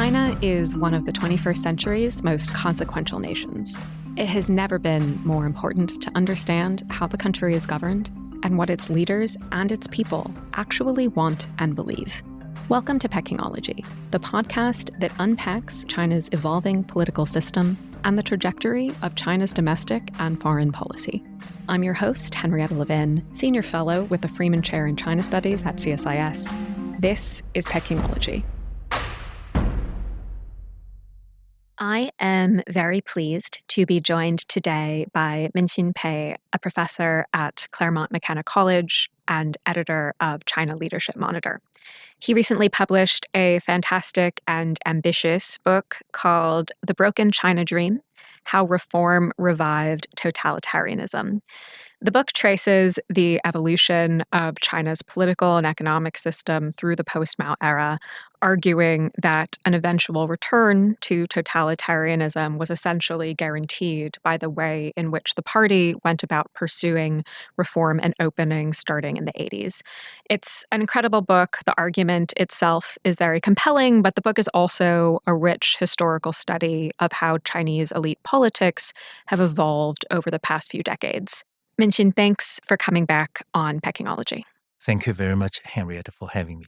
China is one of the 21st century's most consequential nations. It has never been more important to understand how the country is governed and what its leaders and its people actually want and believe. Welcome to Pekingology, the podcast that unpacks China's evolving political system and the trajectory of China's domestic and foreign policy. I'm your host, Henrietta Levin, Senior Fellow with the Freeman Chair in China Studies at CSIS. This is Pekingology. I am very pleased to be joined today by Minxin Pei, a professor at Claremont McKenna College and editor of China Leadership Monitor. He recently published a fantastic and ambitious book called The Broken China Dream: How Reform Revived Totalitarianism. The book traces the evolution of China's political and economic system through the post-Mao era, arguing that an eventual return to totalitarianism was essentially guaranteed by the way in which the party went about pursuing reform and opening starting in the 80s. It's an incredible book. The argument itself is very compelling, but the book is also a rich historical study of how Chinese elite politics have evolved over the past few decades. Minxin, thanks for coming back on Pekingology. Thank you very much, Henrietta, for having me.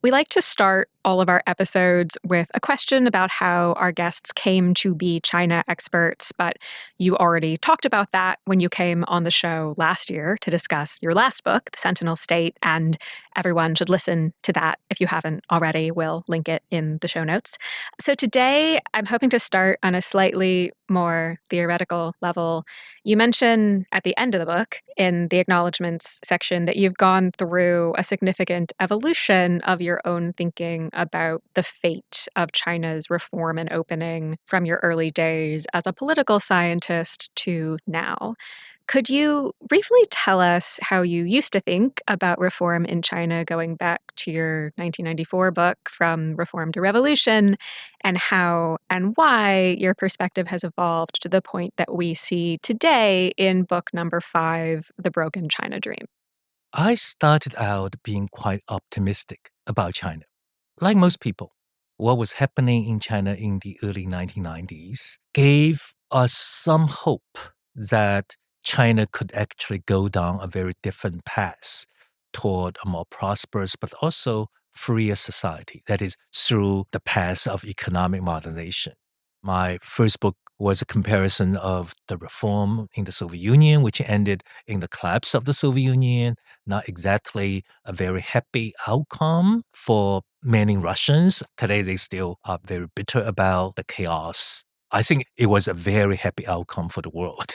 We like to start all of our episodes with a question about how our guests came to be China experts, but you already talked about that when you came on the show last year to discuss your last book, The Sentinel State, and everyone should listen to that if you haven't already. We'll link it in the show notes. So today, I'm hoping to start on a slightly more theoretical level. You mention at the end of the book, in the acknowledgements section, that you've gone through a significant evolution of your own thinking about the fate of China's reform and opening from your early days as a political scientist to now. Could you briefly tell us how you used to think about reform in China going back to your 1994 book, From Reform to Revolution, and how and why your perspective has evolved to the point that we see today in book number 5, The Broken China Dream? I started out being quite optimistic about China. Like most people, what was happening in China in the early 1990s gave us some hope that China could actually go down a very different path toward a more prosperous but also freer society, that is, through the path of economic modernization. My first book was a comparison of the reform in the Soviet Union, which ended in the collapse of the Soviet Union. Not exactly a very happy outcome for many Russians. Today, they still are very bitter about the chaos. I think it was a very happy outcome for the world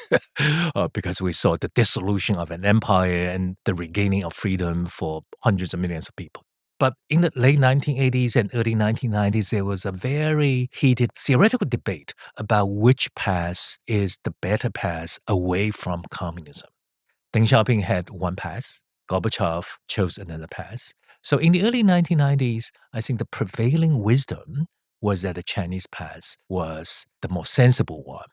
because we saw the dissolution of an empire and the regaining of freedom for hundreds of millions of people. But in the late 1980s and early 1990s, there was a very heated theoretical debate about which path is the better path away from communism. Deng Xiaoping had one path. Gorbachev chose another path. So in the early 1990s, I think the prevailing wisdom was that the Chinese path was the more sensible one.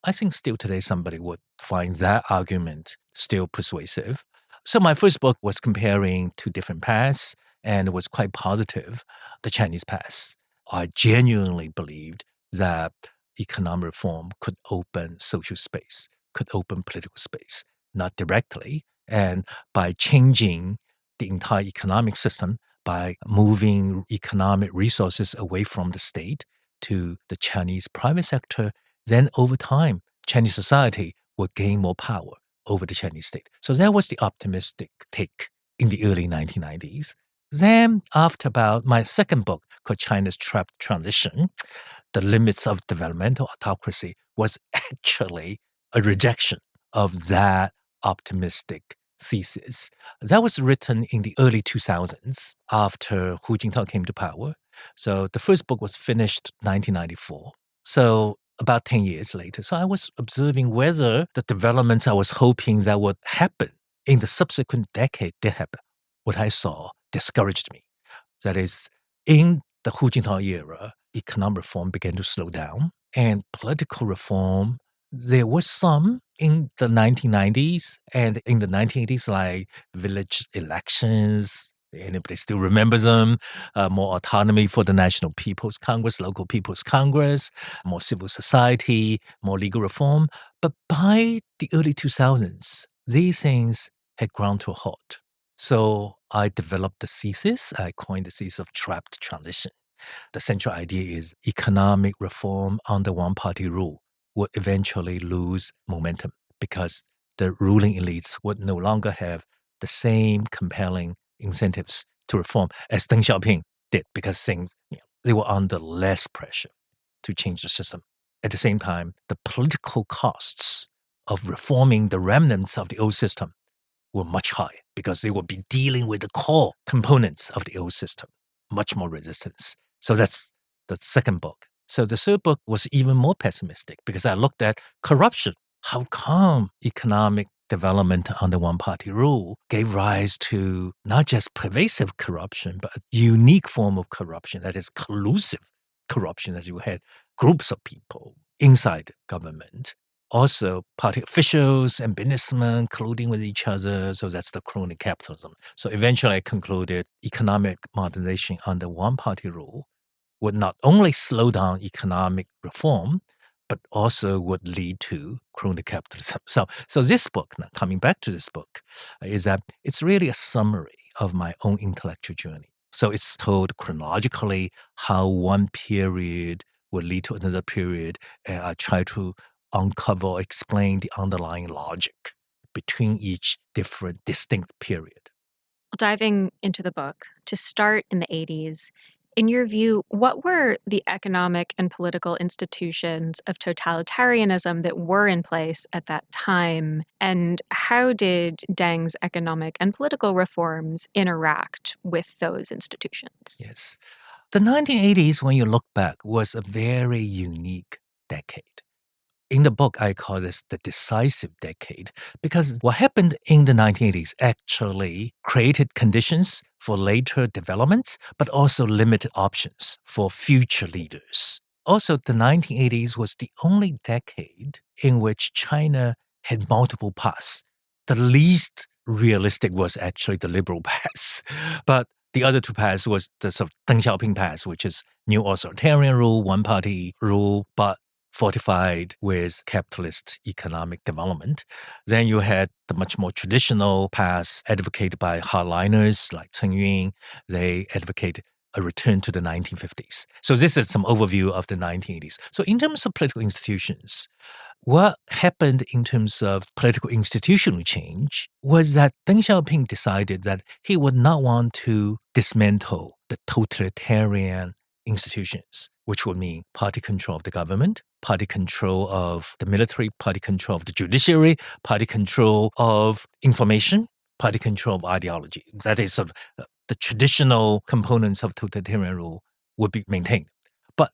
I think still today somebody would find that argument still persuasive. So my first book was comparing two different paths, and it was quite positive, the Chinese path. I genuinely believed that economic reform could open social space, could open political space, not directly, and by changing the entire economic system, by moving economic resources away from the state to the Chinese private sector, then over time, Chinese society would gain more power over the Chinese state. So that was the optimistic take in the early 1990s. Then, after about my second book called China's Trapped Transition, The Limits of Developmental Autocracy was actually a rejection of that optimistic thesis. That was written in the early 2000s after Hu Jintao came to power. So the first book was finished 1994. So about 10 years later. So I was observing whether the developments I was hoping that would happen in the subsequent decade did happen. What I saw discouraged me. That is, in the Hu Jintao era, economic reform began to slow down, and political reform, there was some in the 1990s and in the 1980s, like village elections, Anybody still remembers them? More autonomy for the National People's Congress, local People's Congress, more civil society, more legal reform. But by the early 2000s, these things had ground to a halt. So I developed the thesis. I coined the thesis of trapped transition. The central idea is economic reform under one-party rule would eventually lose momentum because the ruling elites would no longer have the same compelling incentives to reform as Deng Xiaoping did because they were under less pressure to change the system. At the same time, the political costs of reforming the remnants of the old system were much higher because they would be dealing with the core components of the old system, much more resistance. So that's the second book. So the third book was even more pessimistic because I looked at corruption. How come economic development under one-party rule gave rise to not just pervasive corruption, but a unique form of corruption that is collusive corruption, that you had groups of people inside government, also party officials and businessmen colluding with each other. So that's the crony capitalism. So eventually I concluded economic modernization under one-party rule would not only slow down economic reform, but also would lead to crony capitalism. So this book, now coming back to this book, is that it's really a summary of my own intellectual journey. So it's told chronologically how one period would lead to another period, and I try to uncover, explain the underlying logic between each different distinct period. Diving into the book, to start in the 80s, in your view, what were the economic and political institutions of totalitarianism that were in place at that time? And how did Deng's economic and political reforms interact with those institutions? Yes. The 1980s, when you look back, was a very unique decade. In the book, I call this the decisive decade because what happened in the 1980s actually created conditions for later developments, but also limited options for future leaders. Also, the 1980s was the only decade in which China had multiple paths. The least realistic was actually the liberal path, but the other two paths was the sort of Deng Xiaoping path, which is neo-authoritarian rule, one-party rule, but fortified with capitalist economic development. Then you had the much more traditional path advocated by hardliners like Chen Yun. They advocate a return to the 1950s. So this is some overview of the 1980s. So in terms of political institutions, what happened in terms of political institutional change was that Deng Xiaoping decided that he would not want to dismantle the totalitarian institutions, which would mean party control of the government, party control of the military, party control of the judiciary, party control of information, party control of ideology. That is sort of the traditional components of totalitarian rule would be maintained. But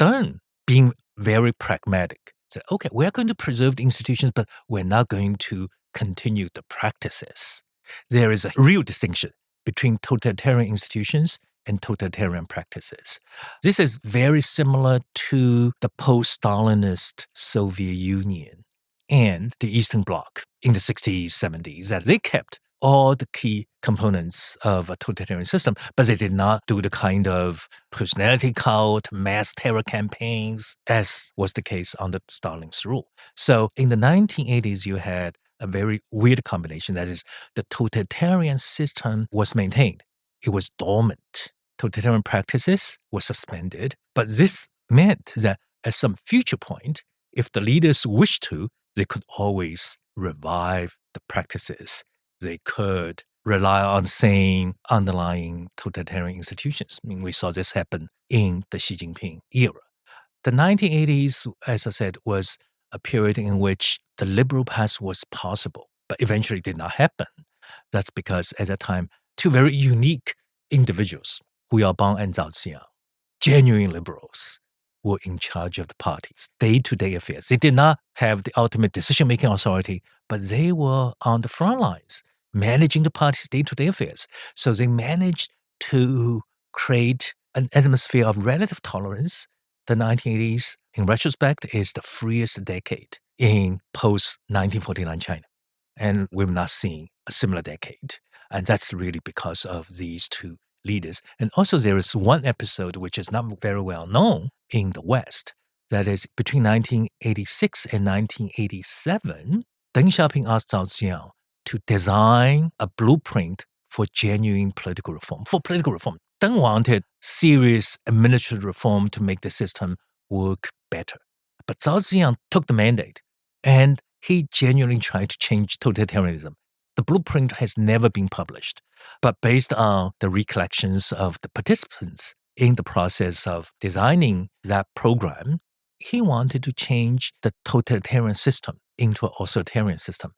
Deng, being very pragmatic, said, okay, we're going to preserve the institutions, but we're not going to continue the practices. There is a real distinction between totalitarian institutions and totalitarian practices. This is very similar to the post-Stalinist Soviet Union and the Eastern Bloc in the 60s, 70s, that they kept all the key components of a totalitarian system, but they did not do the kind of personality cult, mass terror campaigns, as was the case under Stalin's rule. So in the 1980s, you had a very weird combination. That is, the totalitarian system was maintained. It was dormant. Totalitarian practices were suspended. But this meant that at some future point, if the leaders wished to, they could always revive the practices. They could rely on the same underlying totalitarian institutions. I mean, we saw this happen in the Xi Jinping era. The 1980s, as I said, was a period in which the liberal path was possible, but eventually did not happen. That's because at that time, two very unique individuals, Hu Yaobang and Zhao Ziyan, genuine liberals, were in charge of the party's day-to-day affairs. They did not have the ultimate decision-making authority, but they were on the front lines, managing the party's day-to-day affairs. So they managed to create an atmosphere of relative tolerance. The 1980s, in retrospect, is the freest decade in post-1949 China. And we've not seen a similar decade. And that's really because of these two leaders. And also there is one episode which is not very well known in the West. That is between 1986 and 1987, Deng Xiaoping asked Zhao Ziyang to design a blueprint for genuine political reform. For political reform, Deng wanted serious administrative reform to make the system work better. But Zhao Ziyang took the mandate, and he genuinely tried to change totalitarianism. The blueprint has never been published, but based on the recollections of the participants in the process of designing that program, he wanted to change the totalitarian system into an authoritarian system.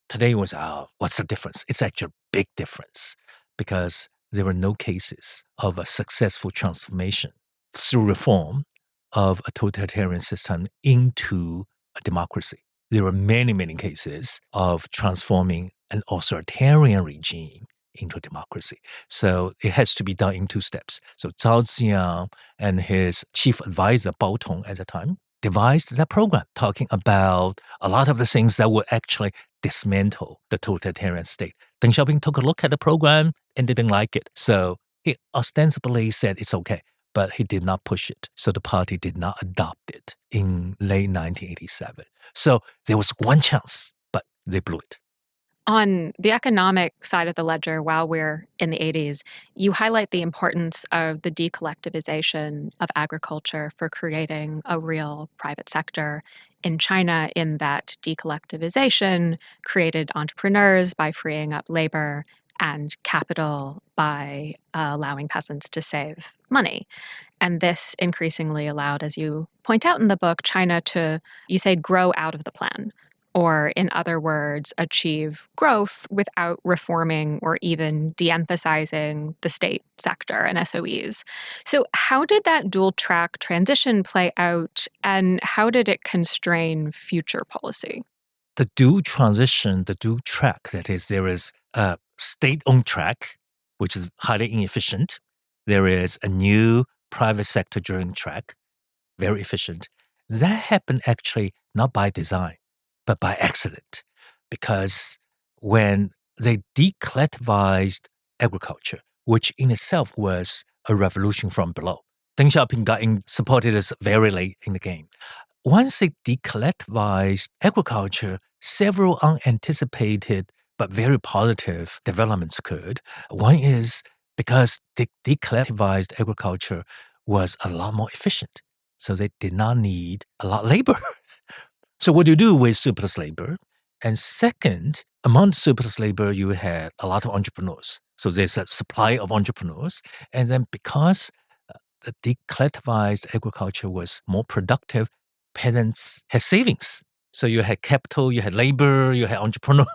Today was, what's the difference? It's actually a big difference because there were no cases of a successful transformation through reform of a totalitarian system into a democracy. There were many, many cases of transforming an authoritarian regime into a democracy. So it has to be done in two steps. So Zhao Ziyang and his chief advisor, Bao Tong at the time, devised that program talking about a lot of the things that would actually dismantle the totalitarian state. Deng Xiaoping took a look at the program and didn't like it. So he ostensibly said it's okay, but he did not push it. So the party did not adopt it in late 1987. So there was one chance, but they blew it. On the economic side of the ledger, while we're in the 80s, you highlight the importance of the decollectivization of agriculture for creating a real private sector in China, in that decollectivization created entrepreneurs by freeing up labor and capital by allowing peasants to save money. And this increasingly allowed, as you point out in the book, China to, you say, grow out of the plan. Or, in other words, achieve growth without reforming or even de-emphasizing the state sector and SOEs. So how did that dual-track transition play out, and how did it constrain future policy? The dual transition, the dual track, that is, there is a state-owned track, which is highly inefficient. There is a new private sector-driven track, very efficient. That happened actually not by design, but by accident, because when they decollectivized agriculture, which in itself was a revolution from below, Deng Xiaoping got supported us very late in the game. Once they decollectivized agriculture, several unanticipated but very positive developments occurred. One is because the decollectivized agriculture was a lot more efficient, so they did not need a lot of labor. So what do you do with surplus labor? And second, among surplus labor, you had a lot of entrepreneurs. So there's a supply of entrepreneurs. And then because the decollectivized agriculture was more productive, peasants had savings. So you had capital, you had labor, you had entrepreneurs.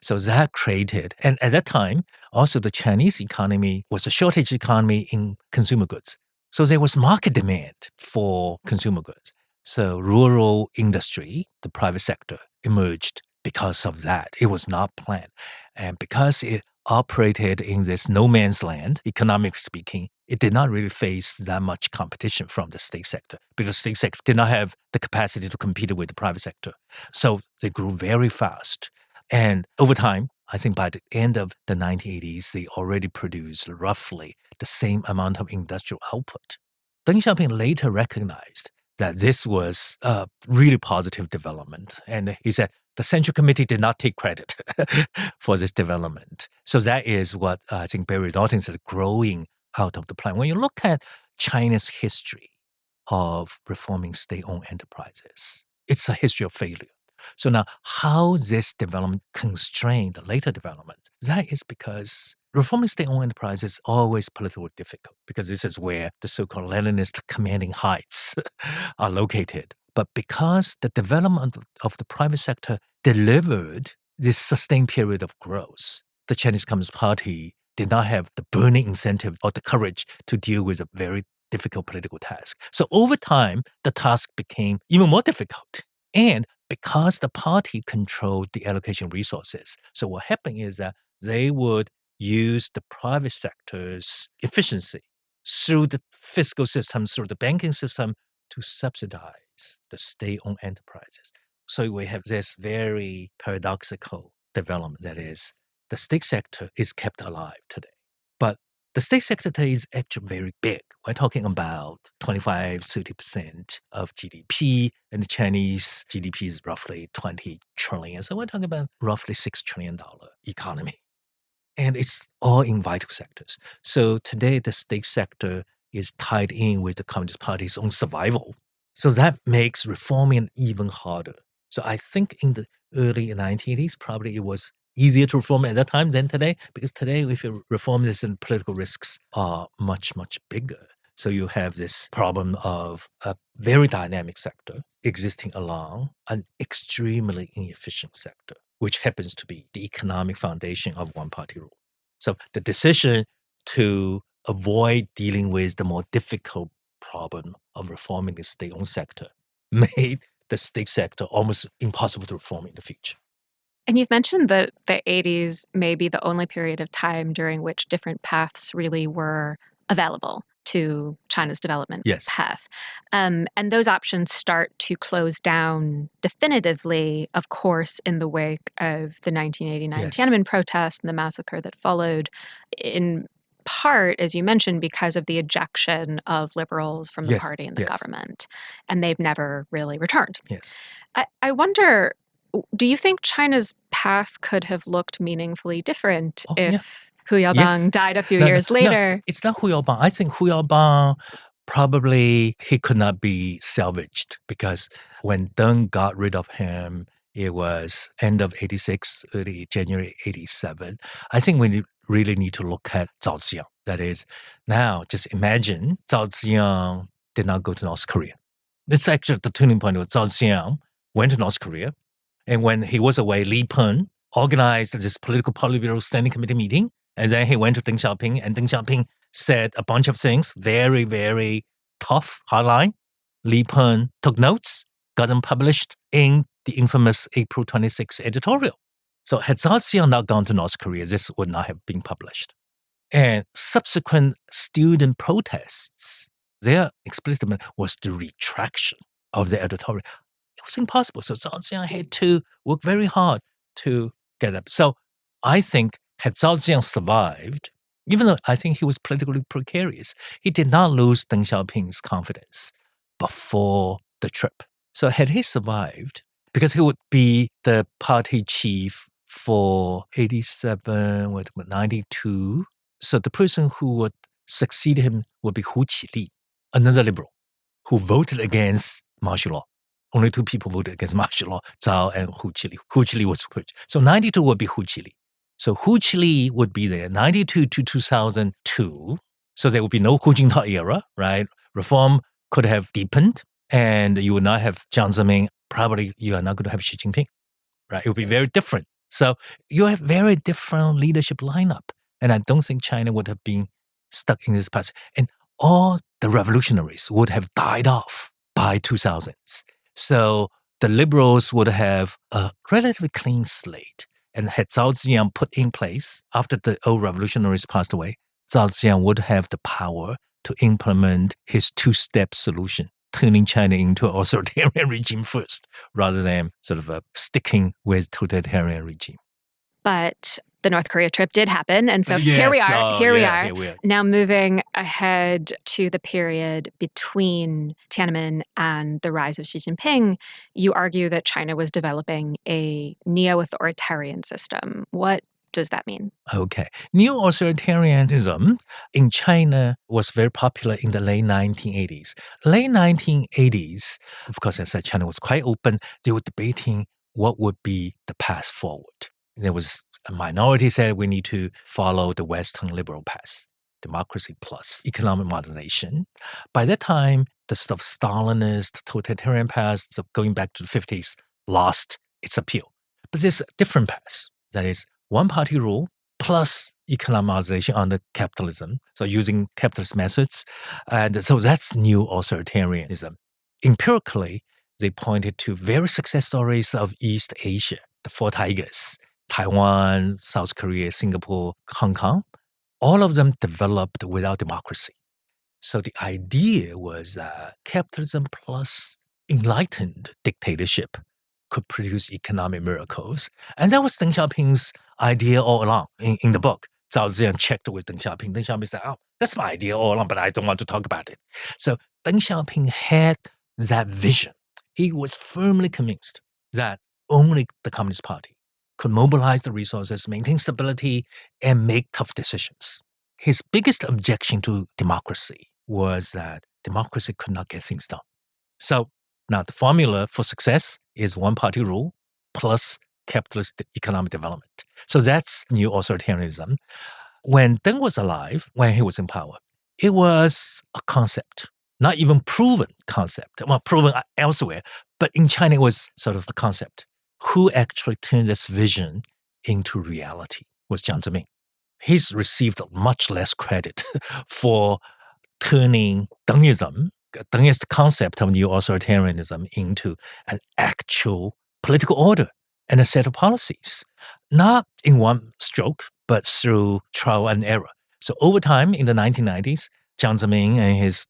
So that created, and at that time, also the Chinese economy was a shortage economy in consumer goods. So there was market demand for consumer goods. So rural industry, the private sector, emerged because of that. It was not planned. And because it operated in this no man's land, economically speaking, it did not really face that much competition from the state sector because the state sector did not have the capacity to compete with the private sector. So they grew very fast. And over time, I think by the end of the 1980s, they already produced roughly the same amount of industrial output. Deng Xiaoping later recognized that this was a really positive development. And he said, the Central Committee did not take credit for this development. So that is what I think Barry Dalton said, growing out of the plan. When you look at China's history of reforming state-owned enterprises, it's a history of failure. So now how this development constrained the later development, that is because reforming state-owned enterprises is always politically difficult because this is where the so-called Leninist commanding heights are located. But because the development of the private sector delivered this sustained period of growth, the Chinese Communist Party did not have the burning incentive or the courage to deal with a very difficult political task. So over time, the task became even more difficult. And because the party controlled the allocation resources, so what happened is that they would use the private sector's efficiency through the fiscal system, through the banking system, to subsidize the state-owned enterprises. So we have this very paradoxical development that is the state sector is kept alive today. But the state sector today is actually very big. We're talking about 25-30% of GDP, and the Chinese GDP is roughly 20 trillion. So we're talking about roughly $6 trillion economy. And it's all in vital sectors. So today, the state sector is tied in with the Communist Party's own survival. So that makes reforming even harder. So I think in the early 1980s, probably it was easier to reform at that time than today, because today, if you reform this, and political risks are much, much bigger. So you have this problem of a very dynamic sector existing along an extremely inefficient sector, which happens to be the economic foundation of one-party rule. So the decision to avoid dealing with the more difficult problem of reforming the state-owned sector made the state sector almost impossible to reform in the future. And you've mentioned that the 80s may be the only period of time during which different paths really were available to China's development path. And those options start to close down definitively, of course, in the wake of the 1989 Tiananmen protest and the massacre that followed, in part, as you mentioned, because of the ejection of liberals from the party and the government. And they've never really returned. I wonder, do you think China's path could have looked meaningfully different if Hu Yaobang died a few years later? No, it's not Hu Yaobang. I think Hu Yaobang probably he could not be salvaged, because when Deng got rid of him, it was end of 86, early January 87. I think we really need to look at Zhao Ziyang. That is, now just imagine Zhao Ziyang did not go to North Korea. It's actually the turning point of Zhao Ziyang went to North Korea. And when he was away, Li Peng organized this political Politburo standing committee meeting. And then he went to Deng Xiaoping, and Deng Xiaoping said a bunch of things, very, very tough, hardline. Li Peng took notes, got them published in the infamous April 26 editorial. So had Zhao Ziyang not gone to North Korea, this would not have been published. And subsequent student protests, their explicit demand was the retraction of the editorial. It was impossible. So Zhao Ziyang had to work very hard to get up. So I think had Zhao Ziyang survived, even though I think he was politically precarious, he did not lose Deng Xiaoping's confidence before the trip. So had he survived, because he would be the party chief for 87, 92. So the person who would succeed him would be Hu Qili, another liberal, who voted against martial law. Only two people voted against martial law, Zhao and Hu Qili. Hu Qili was put. So 92 would be Hu Qili. So Hu Qili would be there, 92 to 2002. So there would be no Hu Jintao era, right? Reform could have deepened, and you would not have Jiang Zemin. Probably you are not going to have Xi Jinping, right? It would be very different. So you have very different leadership lineup. And I don't think China would have been stuck in this path. And all the revolutionaries would have died off by 2000s. So the liberals would have a relatively clean slate. And had Zhao Ziyang put in place, after the old revolutionaries passed away, Zhao Ziyang would have the power to implement his two-step solution, turning China into an authoritarian regime first, rather than sort of sticking with totalitarian regime. But the North Korea trip did happen. And so here we are. Now moving ahead to the period between Tiananmen and the rise of Xi Jinping, you argue that China was developing a neo-authoritarian system. What does that mean? Okay. Neo-authoritarianism in China was very popular in the late 1980s. Late 1980s, of course, as I said, China was quite open. They were debating what would be the path forward. There was a minority said we need to follow the Western liberal path, democracy plus economic modernization. By that time, the sort of Stalinist, totalitarian path going back to the 50s lost its appeal. But there's a different path. That is one-party rule plus economic modernization under capitalism. So using capitalist methods. And so that's neo-authoritarianism. Empirically, they pointed to various success stories of East Asia, the Four Tigers. Taiwan, South Korea, Singapore, Hong Kong, all of them developed without democracy. So the idea was capitalism plus enlightened dictatorship could produce economic miracles. And that was Deng Xiaoping's idea all along in the book. Zhao Ziyan checked with Deng Xiaoping. Deng Xiaoping said, oh, that's my idea all along, but I don't want to talk about it. So Deng Xiaoping had that vision. He was firmly convinced that only the Communist Party could mobilize the resources, maintain stability, and make tough decisions. His biggest objection to democracy was that democracy could not get things done. So now the formula for success is one-party rule plus capitalist economic development. So that's neo-authoritarianism. When Deng was alive, when he was in power, it was a concept, not even proven concept. Well, proven elsewhere, but in China it was sort of a concept. Who actually turned this vision into reality was Jiang Zemin. He's received much less credit for turning Dengism, Dengist concept of neo-authoritarianism, into an actual political order and a set of policies, not in one stroke, but through trial and error. So over time, in the 1990s, Jiang Zemin and his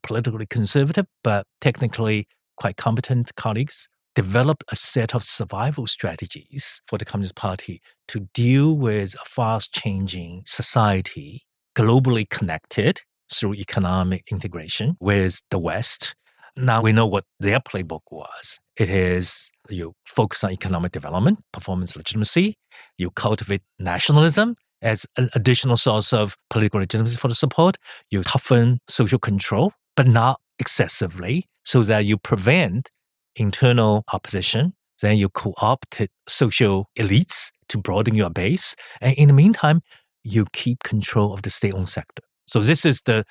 politically conservative but technically quite competent colleagues developed a set of survival strategies for the Communist Party to deal with a fast-changing society, globally connected through economic integration with the West. Now we know what their playbook was. It is you focus on economic development, performance legitimacy, you cultivate nationalism as an additional source of political legitimacy for the support, you toughen social control, but not excessively, so that you prevent internal opposition. Then you co-opt social elites to broaden your base. And in the meantime, you keep control of the state-owned sector. So this is the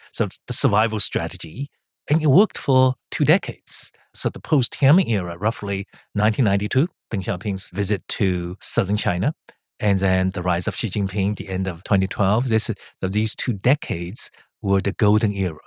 survival strategy. And it worked for 2 decades. So the post-Tiananmen era, roughly 1992, Deng Xiaoping's visit to southern China, and then the rise of Xi Jinping, the end of 2012, these 2 decades were the golden era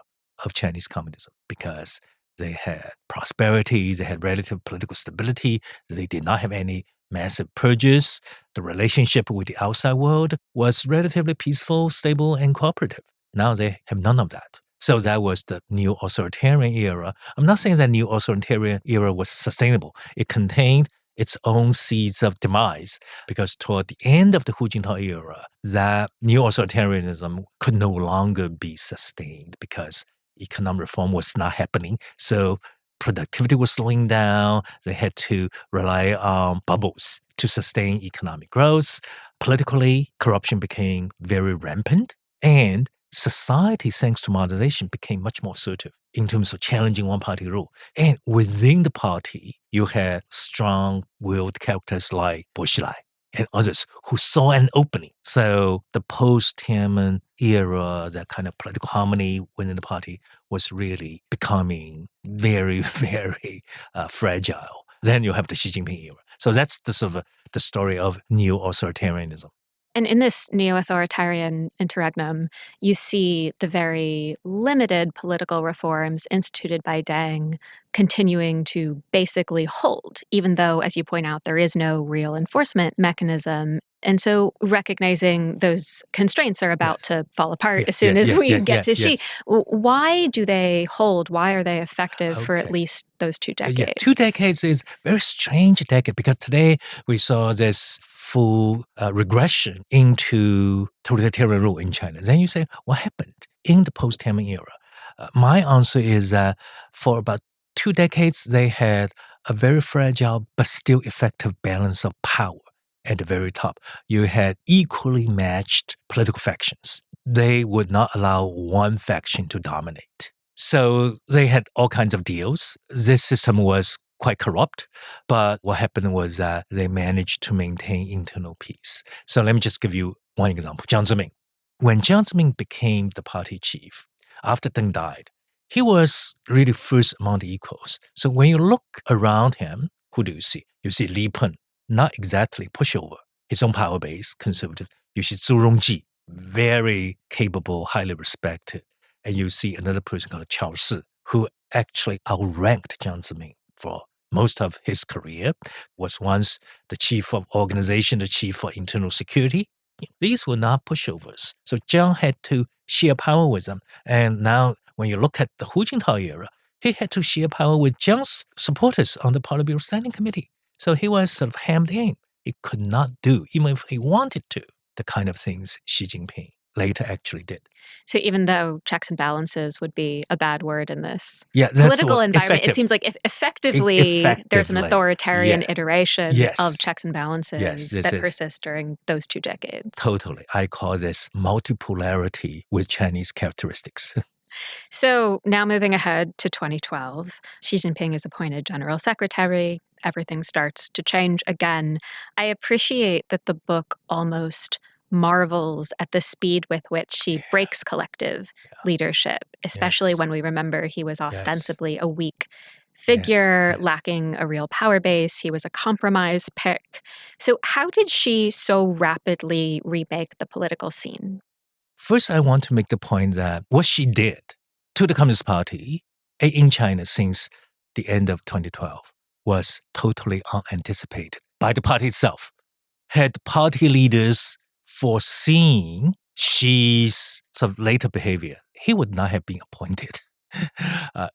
of Chinese communism because they had prosperity, they had relative political stability, they did not have any massive purges. The relationship with the outside world was relatively peaceful, stable, and cooperative. Now they have none of that. So that was the neo-authoritarian era. I'm not saying that neo-authoritarian era was sustainable. It contained its own seeds of demise because toward the end of the Hu Jintao era, that neo-authoritarianism could no longer be sustained because economic reform was not happening. So productivity was slowing down. They had to rely on bubbles to sustain economic growth. Politically, corruption became very rampant. And society, thanks to modernization, became much more assertive in terms of challenging one-party rule. And within the party, you had strong-willed characters like Bo Xilai and others who saw an opening. So the post-Tiananmen era, that kind of political harmony within the party was really becoming very, very fragile. Then you have the Xi Jinping era. So that's the sort of the story of neo-authoritarianism. And in this neo-authoritarian interregnum, you see the very limited political reforms instituted by Deng continuing to basically hold, even though, as you point out, there is no real enforcement mechanism. And so recognizing those constraints are about to fall apart as soon as we get to Xi. Why do they hold? Why are they effective for at least those 2 decades? 2 decades is a very strange decade because today we saw this full regression into totalitarian rule in China. Then you say, what happened in the post-Tiananmen era? My answer is that for about 2 decades, they had a very fragile but still effective balance of power. At the very top, you had equally matched political factions. They would not allow one faction to dominate. So they had all kinds of deals. This system was quite corrupt, but what happened was that they managed to maintain internal peace. So let me just give you one example. Jiang Zemin. When Jiang Zemin became the party chief, after Deng died, he was really first among the equals. So when you look around him, who do you see? You see Li Peng, not exactly pushover, his own power base, conservative. You see Zhu Rongji, very capable, highly respected. And you see another person called Qiao Shi, who actually outranked Jiang Zemin for most of his career, was once the chief of organization, the chief for internal security. These were not pushovers. So Jiang had to share power with them. And now when you look at the Hu Jintao era, he had to share power with Jiang's supporters on the Politburo Standing Committee. So he was sort of hemmed in. He could not do, even if he wanted to, the kind of things Xi Jinping later actually did. So even though checks and balances would be a bad word in this that's political what environment, it seems like if effectively there's an authoritarian iteration of checks and balances that persists during those 2 decades. Totally. I call this multipolarity with Chinese characteristics. So now moving ahead to 2012, Xi Jinping is appointed general secretary. Everything starts to change again. I appreciate that the book almost marvels at the speed with which she breaks collective leadership, especially when we remember he was ostensibly a weak figure, lacking a real power base. He was a compromise pick. So how did she so rapidly remake the political scene? First, I want to make the point that what she did to the Communist Party in China since the end of 2012 was totally unanticipated by the party itself. Had party leaders foreseen Xi's sort of later behavior, he would not have been appointed.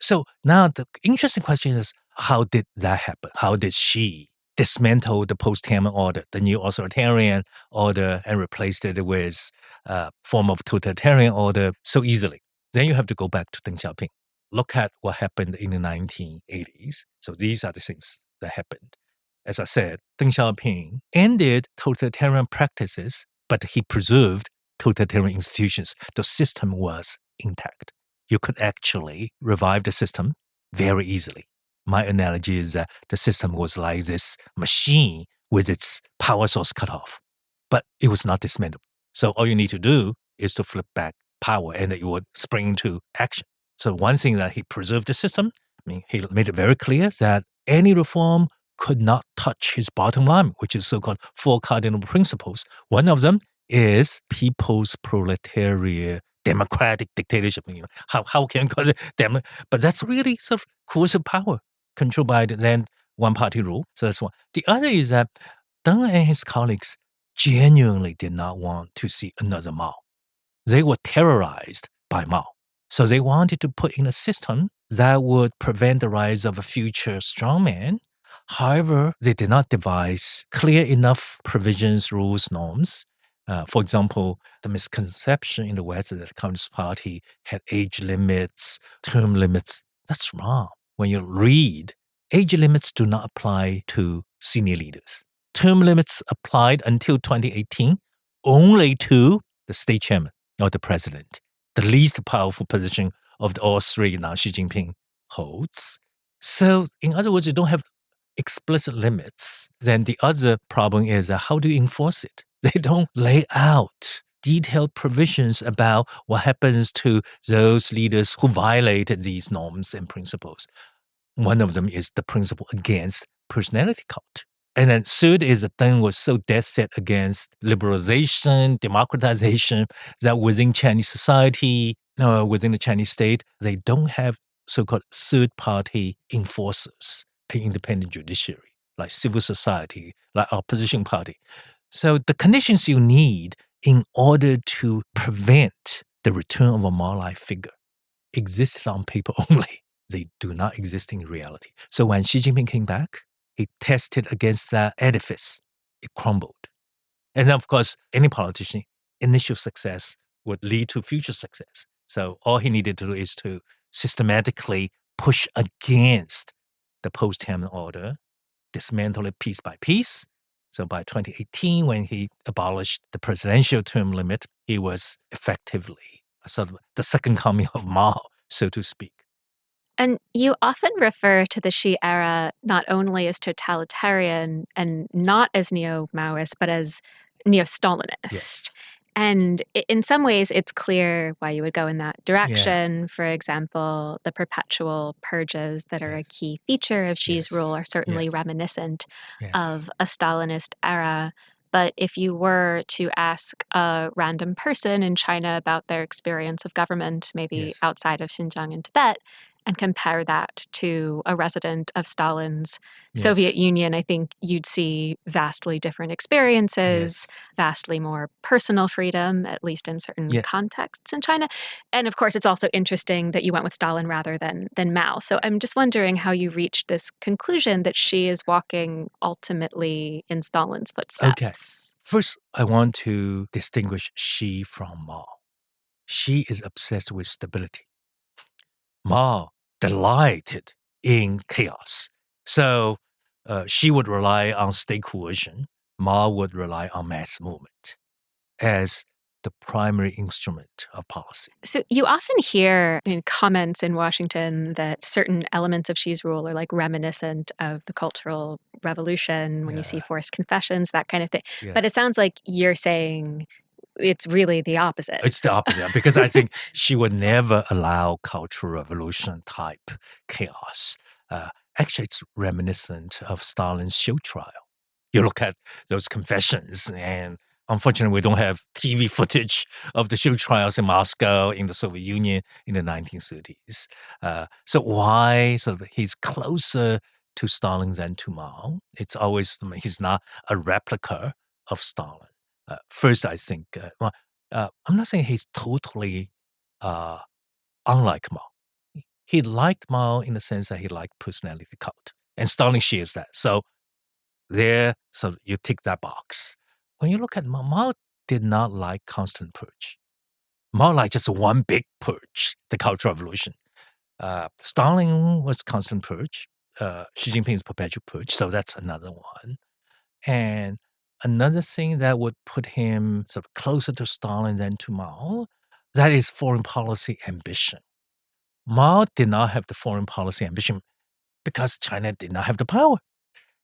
So now the interesting question is, how did that happen? How did she dismantle the post-Tiananmen order, the Neo-authoritarian order, and replaced it with a form of totalitarian order so easily? Then you have to go back to Deng Xiaoping. Look at what happened in the 1980s. So these are the things that happened. As I said, Deng Xiaoping ended totalitarian practices, but he preserved totalitarian institutions. The system was intact. You could actually revive the system very easily. My analogy is that the system was like this machine with its power source cut off, but it was not dismantled. So all you need to do is to flip back power and it would spring into action. So one thing that he preserved the system, he made it very clear that any reform could not touch his bottom line, which is so-called 4 cardinal principles. One of them is people's proletariat democratic dictatorship. How can you call it but that's really sort of coercive power controlled by the then one-party rule. So that's one. The other is that Deng and his colleagues genuinely did not want to see another Mao. They were terrorized by Mao. So they wanted to put in a system that would prevent the rise of a future strongman. However, they did not devise clear enough provisions, rules, norms. For example, the misconception in the West that the Communist Party had age limits, term limits. That's wrong. When you read, age limits do not apply to senior leaders. Term limits applied until 2018 only to the state chairman or the president, the least powerful position of the all 3 now Xi Jinping holds. So, in other words, you don't have explicit limits. Then the other problem is how do you enforce it? They don't lay out detailed provisions about what happens to those leaders who violated these norms and principles. One of them is the principle against personality cult. And then third is the thing was so dead set against liberalization, democratization, that within Chinese society, within the Chinese state, they don't have so-called third-party enforcers, an independent judiciary, like civil society, like opposition party. So the conditions you need in order to prevent the return of a Mao-like figure exist on paper only. They do not exist in reality. So when Xi Jinping came back, he tested against that edifice. It crumbled. And then, of course, any politician, initial success would lead to future success. So all he needed to do is to systematically push against the post-Tiananmen order, dismantle it piece by piece. So by 2018, when he abolished the presidential term limit, he was effectively sort of the second coming of Mao, so to speak. And you often refer to the Xi era not only as totalitarian and not as neo-Maoist, but as neo-Stalinist. Yes. And in some ways, it's clear why you would go in that direction. For example, the perpetual purges that are a key feature of Xi's rule are certainly reminiscent of a Stalinist era. But if you were to ask a random person in China about their experience of government, maybe outside of Xinjiang and Tibet, and compare that to a resident of Stalin's Soviet Union, I think you'd see vastly different experiences, vastly more personal freedom, at least in certain contexts in China. And of course, it's also interesting that you went with Stalin rather than Mao. So I'm just wondering how you reached this conclusion that Xi is walking ultimately in Stalin's footsteps. Okay. First, I want to distinguish Xi from Mao. Xi is obsessed with stability. Mao delighted in chaos. So Xi would rely on state coercion. Mao would rely on mass movement as the primary instrument of policy. So you often hear in comments in Washington that certain elements of Xi's rule are like reminiscent of the Cultural Revolution, when you see forced confessions, that kind of thing. But it sounds like you're saying it's really the opposite. It's the opposite, because I think she would never allow Cultural Revolution type chaos. Actually, it's reminiscent of Stalin's show trial. You look at those confessions, and unfortunately, we don't have TV footage of the show trials in Moscow, in the Soviet Union in the 1930s. So why sort of he's closer to Stalin than to Mao? It's always, he's not a replica of Stalin. First, I think, I'm not saying he's totally unlike Mao. He liked Mao in the sense that he liked personality cult. And Stalin shares that. So you tick that box. When you look at Mao, Mao did not like constant purge. Mao liked just one big purge, the Cultural Revolution. Stalin was constant purge. Xi Jinping is perpetual purge. So that's another one. And another thing that would put him sort of closer to Stalin than to Mao, that is foreign policy ambition. Mao did not have the foreign policy ambition because China did not have the power.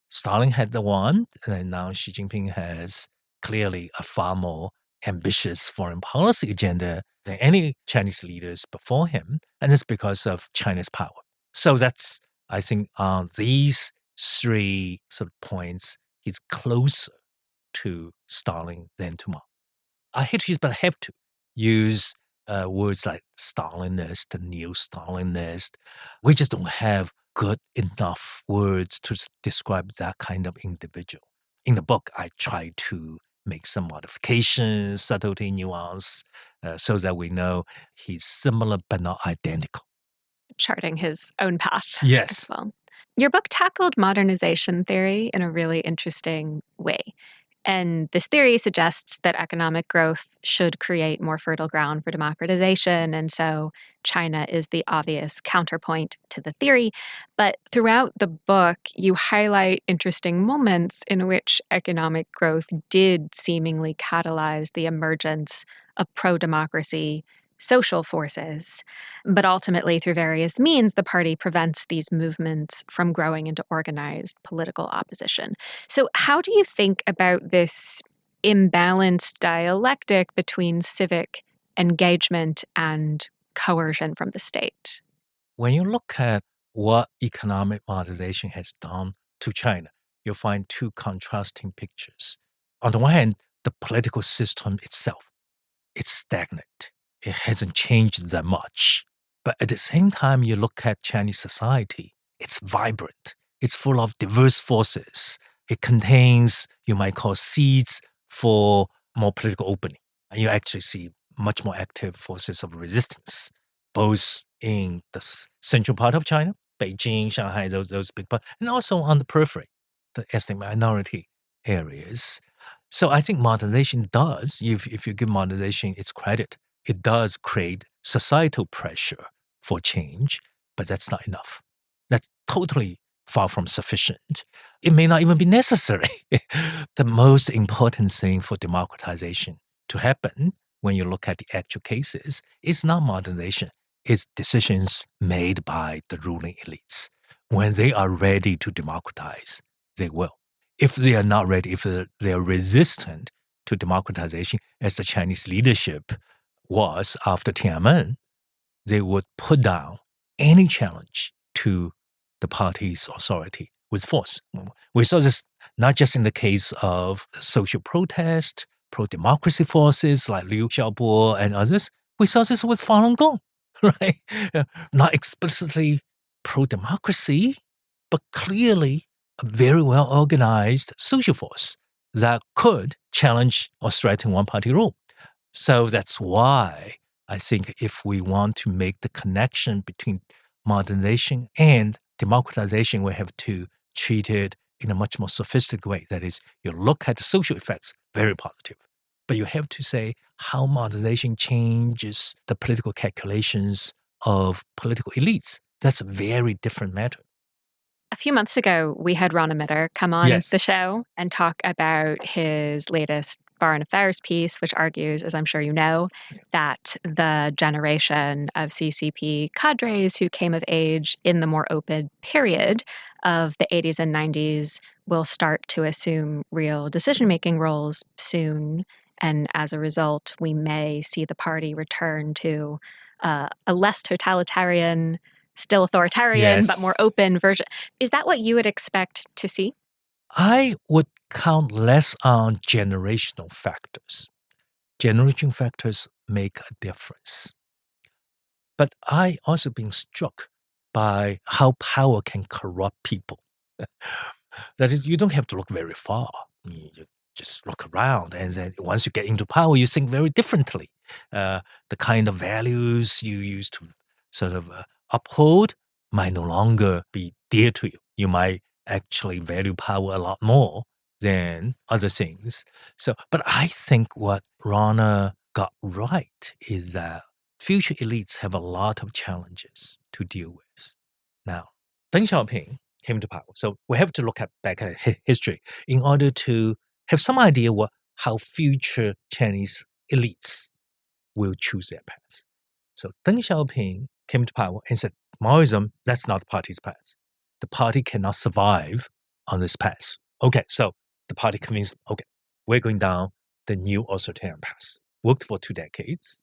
Stalin had the one, and now Xi Jinping has clearly a far more ambitious foreign policy agenda than any Chinese leaders before him, and it's because of China's power. So that's, I think, on these three sort of points, he's closer to Stalin than to Mao. I hate to use, but I have to use words like Stalinist and Neo-Stalinist. We just don't have good enough words to describe that kind of individual. In the book, I try to make some modifications, subtlety, nuance, so that we know he's similar but not identical. Charting his own path as well. Your book tackled modernization theory in a really interesting way. And this theory suggests that economic growth should create more fertile ground for democratization. And so China is the obvious counterpoint to the theory. But throughout the book, you highlight interesting moments in which economic growth did seemingly catalyze the emergence of pro-democracy social forces. But ultimately, through various means, the party prevents these movements from growing into organized political opposition. So how do you think about this imbalanced dialectic between civic engagement and coercion from the state? When you look at what economic modernization has done to China, you'll find two contrasting pictures. On the one hand, the political system itself, it's stagnant. It hasn't changed that much. But at the same time, you look at Chinese society, it's vibrant. It's full of diverse forces. It contains, you might call, seeds for more political opening. And you actually see much more active forces of resistance, both in the central part of China, Beijing, Shanghai, those big parts, and also on the periphery, the ethnic minority areas. So I think modernization does, if you give modernization its credit, it does create societal pressure for change, but that's not enough. That's totally far from sufficient. It may not even be necessary. The most important thing for democratization to happen, when you look at the actual cases, is not modernization. It's decisions made by the ruling elites. When they are ready to democratize, they will. If they are not ready, if they are resistant to democratization, as the Chinese leadership was after Tiananmen, they would put down any challenge to the party's authority with force. We saw this not just in the case of social protest, pro-democracy forces like Liu Xiaobo and others. We saw this with Falun Gong. right? Not explicitly pro-democracy, but clearly a very well-organized social force that could challenge or threaten one-party rule. So that's why I think if we want to make the connection between modernization and democratization, we have to treat it in a much more sophisticated way. That is, you look at the social effects, very positive. But you have to say how modernization changes the political calculations of political elites. That's a very different matter. A few months ago, we had Ron Emitter come on Yes. the show and talk about his latest foreign affairs piece, which argues, as I'm sure you know, that the generation of CCP cadres who came of age in the more open period of the 80s and 90s will start to assume real decision-making roles soon. And as a result, we may see the party return to a less totalitarian, still authoritarian, but more open version. Is that what you would expect to see? I would count less on generational factors. Generational factors make a difference. But I also been struck by how power can corrupt people. That is, you don't have to look very far. You just look around, and then once you get into power, you think very differently. The kind of values you used to sort of uphold might no longer be dear to you. You might actually value power a lot more than other things. So, but I think what Rana got right is that future elites have a lot of challenges to deal with. Now, Deng Xiaoping came to power. So we have to look back at history in order to have some idea how future Chinese elites will choose their path. So Deng Xiaoping came to power and said, Maoism, that's not the party's path. The party cannot survive on this path. Okay, so the party convinced, okay, we're going down the Neo-authoritarian path. Worked for 2 decades.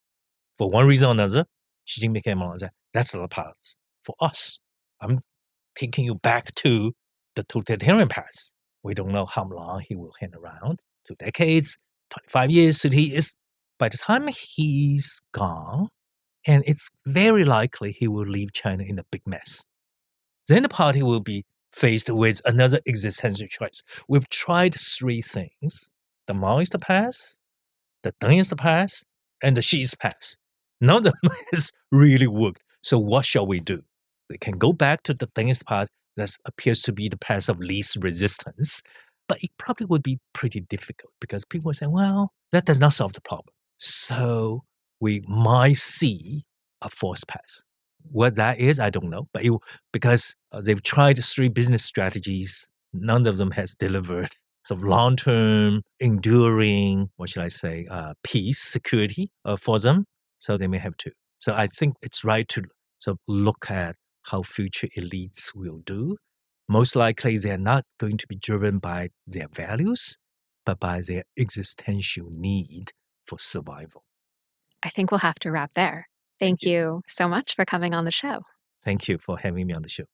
For one reason or another, Xi Jinping came along and said, that's not the path for us. I'm taking you back to the totalitarian path. We don't know how long he will hang around. 2 decades, 25 years, he is. By the time he's gone, and it's very likely he will leave China in a big mess, then the party will be faced with another existential choice. We've tried 3 things. The Maoist path, the Dengist path, and the Xi's path. None of them has really worked. So what shall we do? We can go back to the Dengist path that appears to be the path of least resistance, but it probably would be pretty difficult because people would say, well, that does not solve the problem. So we might see a fourth path. What that is, I don't know, but because they've tried 3 business strategies, none of them has delivered sort of long-term, enduring, what should I say, peace, security for them. So they may have to. So I think it's right to sort of look at how future elites will do. Most likely, they're not going to be driven by their values, but by their existential need for survival. I think we'll have to wrap there. Thank you so much for coming on the show. Thank you for having me on the show.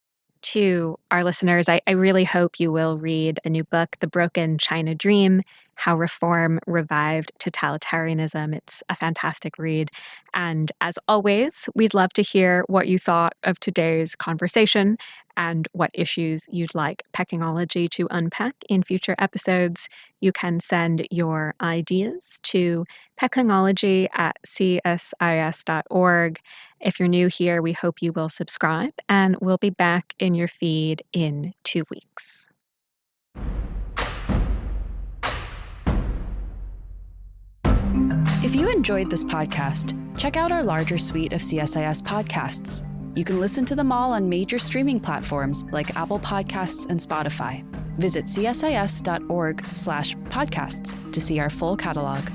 To our listeners, I really hope you will read the new book, The Broken China Dream, How Reform Revived Totalitarianism. It's a fantastic read. And as always, we'd love to hear what you thought of today's conversation and what issues you'd like Pekingology to unpack in future episodes. You can send your ideas to pekingology@csis.org. If you're new here, we hope you will subscribe, and we'll be back in your feed in 2 weeks. If you enjoyed this podcast, check out our larger suite of CSIS podcasts. You can listen to them all on major streaming platforms like Apple Podcasts and Spotify. Visit csis.org/podcasts to see our full catalog.